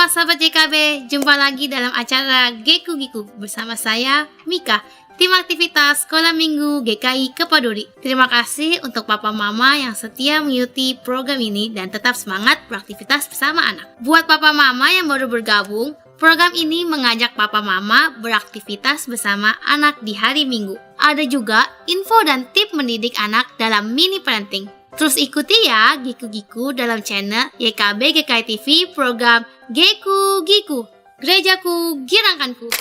Halo sahabat JKB, jumpa lagi dalam acara Geku Giku bersama saya, Mika, tim aktivitas Sekolah Minggu GKI Kepaduri. Terima kasih untuk papa mama yang setia mengikuti program ini dan tetap semangat beraktivitas bersama anak. Buat papa mama yang baru bergabung, program ini mengajak papa mama beraktivitas bersama anak di hari Minggu. Ada juga info dan tip mendidik anak dalam mini parenting. Terus ikuti ya Giku-Giku dalam channel YKB GKI TV program Geku Giku, Gerejaku Girangkanku.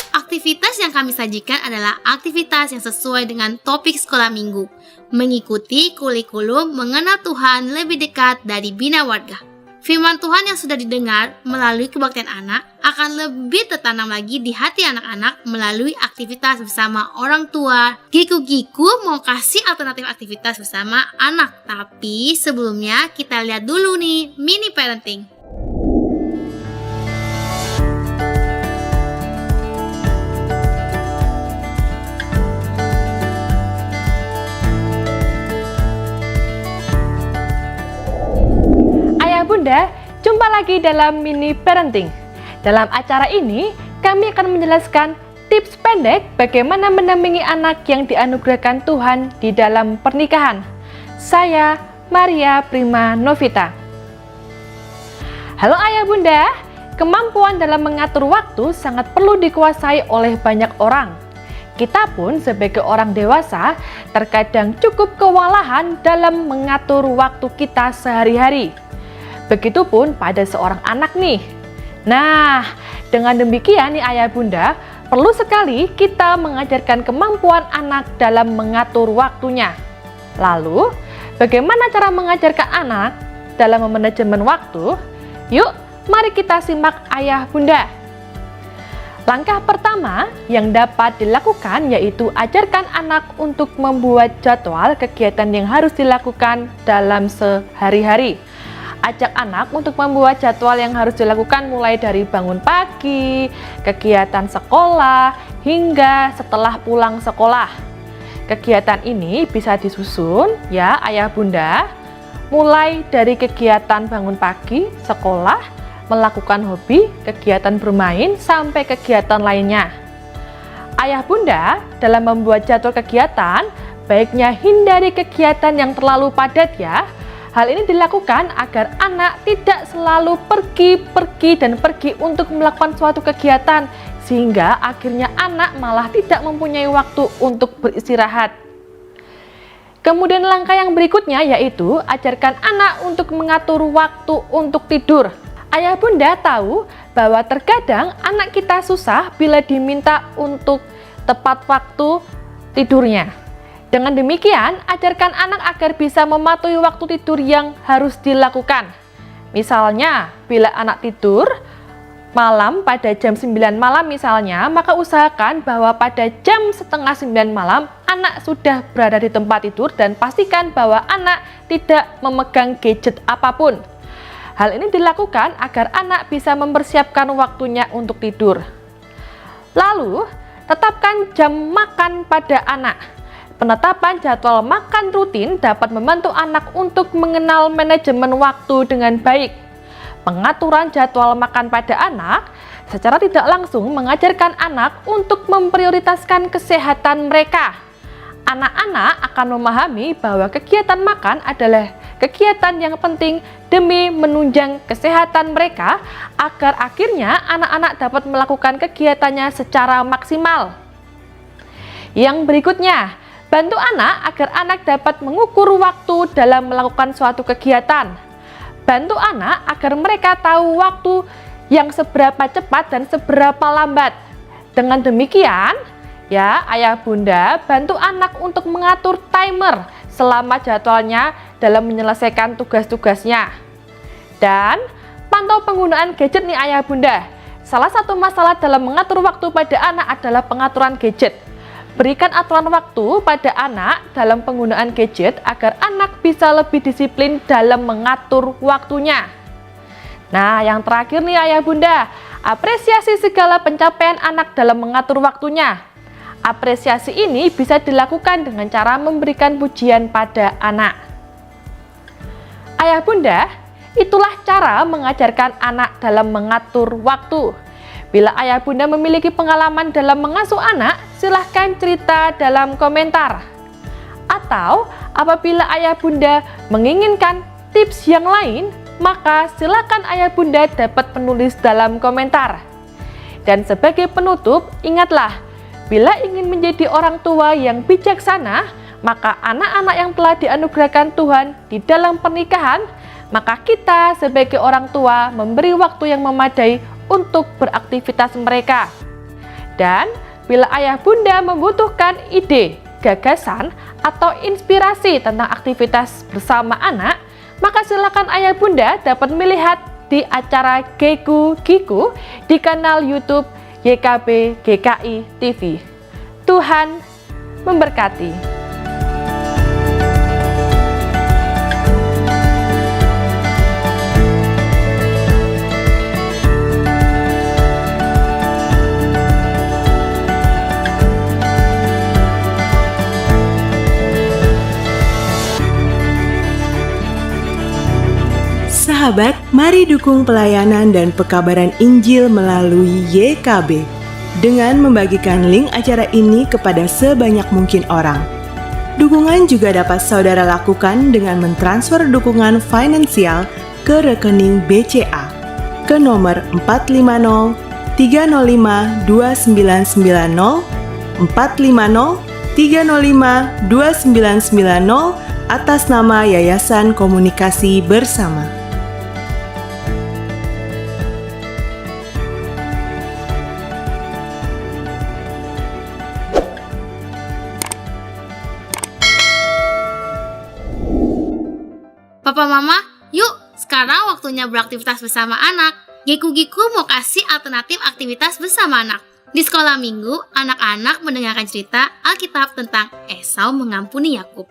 Aktivitas yang kami sajikan adalah aktivitas yang sesuai dengan topik sekolah minggu, mengikuti kurikulum mengenal Tuhan lebih dekat dari Bina Warga. Firman Tuhan yang sudah didengar melalui kebaktian anak akan lebih tertanam lagi di hati anak-anak melalui aktivitas bersama orang tua. Giku-Giku mau kasih alternatif aktivitas bersama anak. Tapi sebelumnya kita lihat dulu nih mini parenting. Bunda, jumpa lagi dalam mini parenting. Dalam acara ini, kami akan menjelaskan tips pendek bagaimana mendampingi anak yang dianugerahkan Tuhan di dalam pernikahan. Saya, Maria Prima Novita. Halo Ayah Bunda, kemampuan dalam mengatur waktu sangat perlu dikuasai oleh banyak orang. Kita pun sebagai orang dewasa terkadang cukup kewalahan dalam mengatur waktu kita sehari-hari. Begitupun pada seorang anak nih. Nah, dengan demikian nih Ayah Bunda, perlu sekali kita mengajarkan kemampuan anak dalam mengatur waktunya. Lalu, bagaimana cara mengajarkan anak dalam memanajemen waktu? Yuk, mari kita simak Ayah Bunda. Langkah pertama yang dapat dilakukan yaitu ajarkan anak untuk membuat jadwal kegiatan yang harus dilakukan dalam sehari-hari. Ajak anak untuk membuat jadwal yang harus dilakukan mulai dari bangun pagi, kegiatan sekolah, hingga setelah pulang sekolah. Kegiatan ini bisa disusun ya Ayah Bunda, mulai dari kegiatan bangun pagi, sekolah, melakukan hobi, kegiatan bermain, sampai kegiatan lainnya. Ayah Bunda dalam membuat jadwal kegiatan, baiknya hindari kegiatan yang terlalu padat ya. Hal ini dilakukan agar anak tidak selalu pergi untuk melakukan suatu kegiatan, sehingga akhirnya anak malah tidak mempunyai waktu untuk beristirahat. Kemudian langkah yang berikutnya yaitu ajarkan anak untuk mengatur waktu untuk tidur. Ayah Bunda tahu bahwa terkadang anak kita susah bila diminta untuk tepat waktu tidurnya. Dengan demikian, ajarkan anak agar bisa mematuhi waktu tidur yang harus dilakukan. Misalnya, bila anak tidur malam pada jam 9 malam misalnya, maka usahakan bahwa pada jam setengah 9 malam, anak sudah berada di tempat tidur dan pastikan bahwa anak tidak memegang gadget apapun. Hal ini dilakukan agar anak bisa mempersiapkan waktunya untuk tidur. Lalu, tetapkan jam makan pada anak. Penetapan jadwal makan rutin dapat membantu anak untuk mengenal manajemen waktu dengan baik. Pengaturan jadwal makan pada anak secara tidak langsung mengajarkan anak untuk memprioritaskan kesehatan mereka. Anak-anak akan memahami bahwa kegiatan makan adalah kegiatan yang penting demi menunjang kesehatan mereka agar akhirnya anak-anak dapat melakukan kegiatannya secara maksimal. Yang berikutnya, bantu anak agar anak dapat mengukur waktu dalam melakukan suatu kegiatan. Bantu anak agar mereka tahu waktu yang seberapa cepat dan seberapa lambat. Dengan demikian, ya Ayah Bunda, bantu anak untuk mengatur timer selama jadwalnya dalam menyelesaikan tugas-tugasnya. Dan pantau penggunaan gadget nih Ayah Bunda. Salah satu masalah dalam mengatur waktu pada anak adalah pengaturan gadget. Berikan aturan waktu pada anak dalam penggunaan gadget agar anak bisa lebih disiplin dalam mengatur waktunya. Nah, yang terakhir nih Ayah Bunda, apresiasi segala pencapaian anak dalam mengatur waktunya. Apresiasi ini bisa dilakukan dengan cara memberikan pujian pada anak. Ayah Bunda, Itulah cara mengajarkan anak dalam mengatur waktu. Bila ayah bunda memiliki pengalaman dalam mengasuh anak, silahkan cerita dalam komentar. Atau apabila ayah bunda menginginkan tips yang lain, maka silakan ayah bunda dapat menulis dalam komentar. Dan sebagai penutup, ingatlah, bila ingin menjadi orang tua yang bijaksana, maka anak-anak yang telah dianugerahkan Tuhan di dalam pernikahan, maka kita sebagai orang tua memberi waktu yang memadai untuk beraktivitas mereka. Dan bila ayah bunda membutuhkan ide, gagasan, atau inspirasi tentang aktivitas bersama anak, maka silakan ayah bunda dapat melihat di acara Geku Giku di kanal YouTube YKB GKI TV. Tuhan memberkati. Sahabat, mari dukung pelayanan dan pekabaran Injil melalui YKB dengan membagikan link acara ini kepada sebanyak mungkin orang. Dukungan juga dapat saudara lakukan dengan mentransfer dukungan finansial ke rekening BCA ke nomor 450 305 2990 450 305 2990 atas nama Yayasan Komunikasi Bersama. Papa Mama, yuk sekarang waktunya beraktivitas bersama anak. Geku Giku mau kasih alternatif aktivitas bersama anak. Di sekolah minggu, anak-anak mendengarkan cerita Alkitab tentang Esau mengampuni Yakub.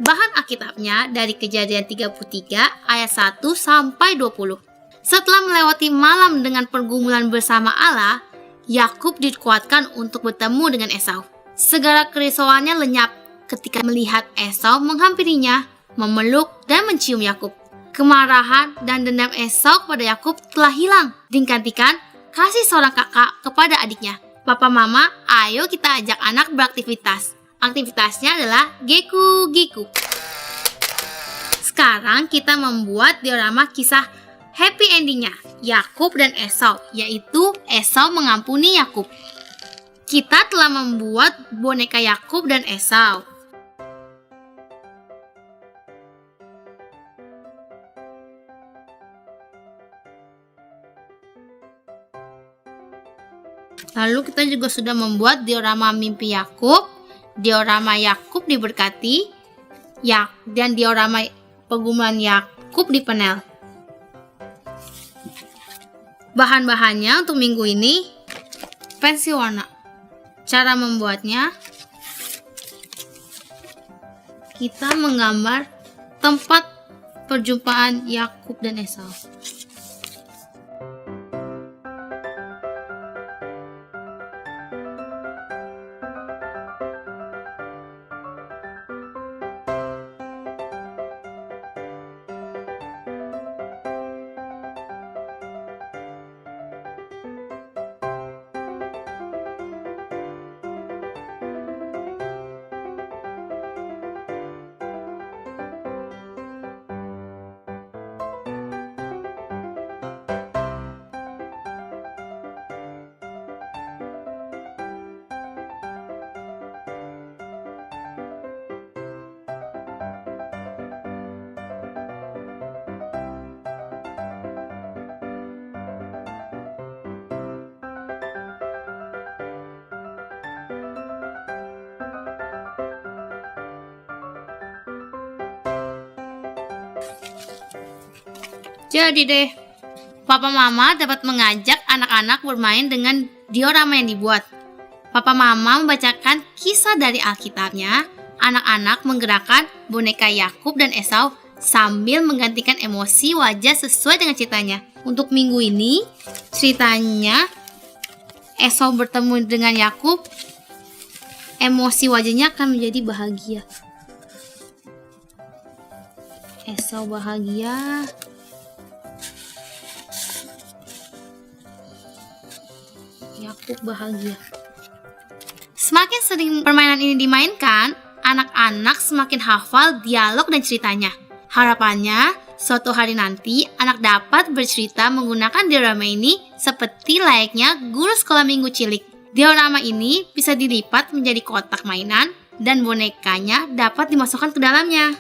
Bahan Alkitabnya dari Kejadian 33 ayat 1 sampai 20. Setelah melewati malam dengan pergumulan bersama Allah, Yakub dikuatkan untuk bertemu dengan Esau. Segala kerisauannya lenyap ketika melihat Esau menghampirinya, memeluk dan mencium Yakub. Kemarahan dan dendam Esau kepada Yakub telah hilang, digantikan kasih seorang kakak kepada adiknya. Papa Mama, ayo kita ajak anak beraktivitas. Aktivitasnya adalah Geku Giku. Sekarang kita membuat diorama kisah happy endingnya Yakub dan Esau, yaitu Esau mengampuni Yakub. Kita telah membuat boneka Yakub dan Esau. Lalu kita juga sudah membuat diorama mimpi Yakub, diorama Yakub diberkati, dan diorama pergumulan Yakub di panel. Bahan-bahannya untuk minggu ini, pensil warna. Cara membuatnya, kita menggambar tempat perjumpaan Yakub dan Esau. Jadi deh, Papa Mama dapat mengajak anak-anak bermain dengan diorama yang dibuat. Papa Mama membacakan kisah dari Alkitabnya, anak-anak menggerakkan boneka Yakub dan Esau sambil menggantikan emosi wajah sesuai dengan ceritanya. Untuk minggu ini, ceritanya Esau bertemu dengan Yakub, emosi wajahnya akan menjadi bahagia. Esau bahagia. Pupuk bahagia. Semakin sering permainan ini dimainkan, anak-anak semakin hafal dialog dan ceritanya. Harapannya, suatu hari nanti anak dapat bercerita menggunakan diorama ini seperti layaknya guru sekolah minggu cilik. Diorama ini bisa dilipat menjadi kotak mainan dan bonekanya dapat dimasukkan ke dalamnya.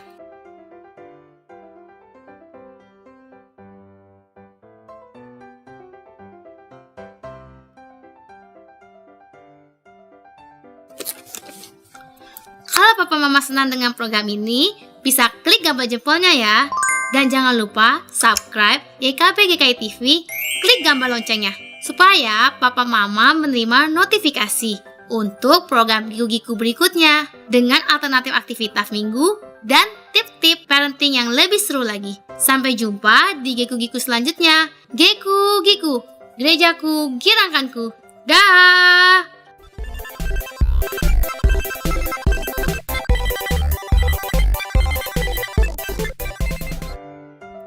Kalau papa mama senang dengan program ini, bisa klik gambar jempolnya ya. Dan jangan lupa subscribe YKB GKI TV, klik gambar loncengnya, supaya papa mama menerima notifikasi untuk program Giku-Giku berikutnya dengan alternatif aktivitas minggu dan tip-tip parenting yang lebih seru lagi. Sampai jumpa di Giku-Giku selanjutnya. Giku-Giku, gerejaku, girangkanku. Dah.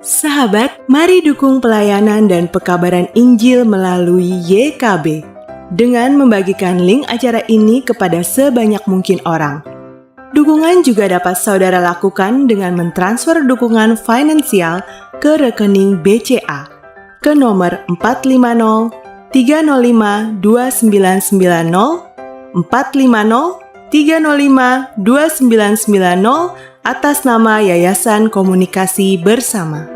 Sahabat, mari dukung pelayanan dan pekabaran Injil melalui YKB dengan membagikan link acara ini kepada sebanyak mungkin orang. Dukungan juga dapat saudara lakukan dengan mentransfer dukungan finansial ke rekening BCA ke nomor 450 305 2990 450 305 2990 atas nama Yayasan Komunikasi Bersama.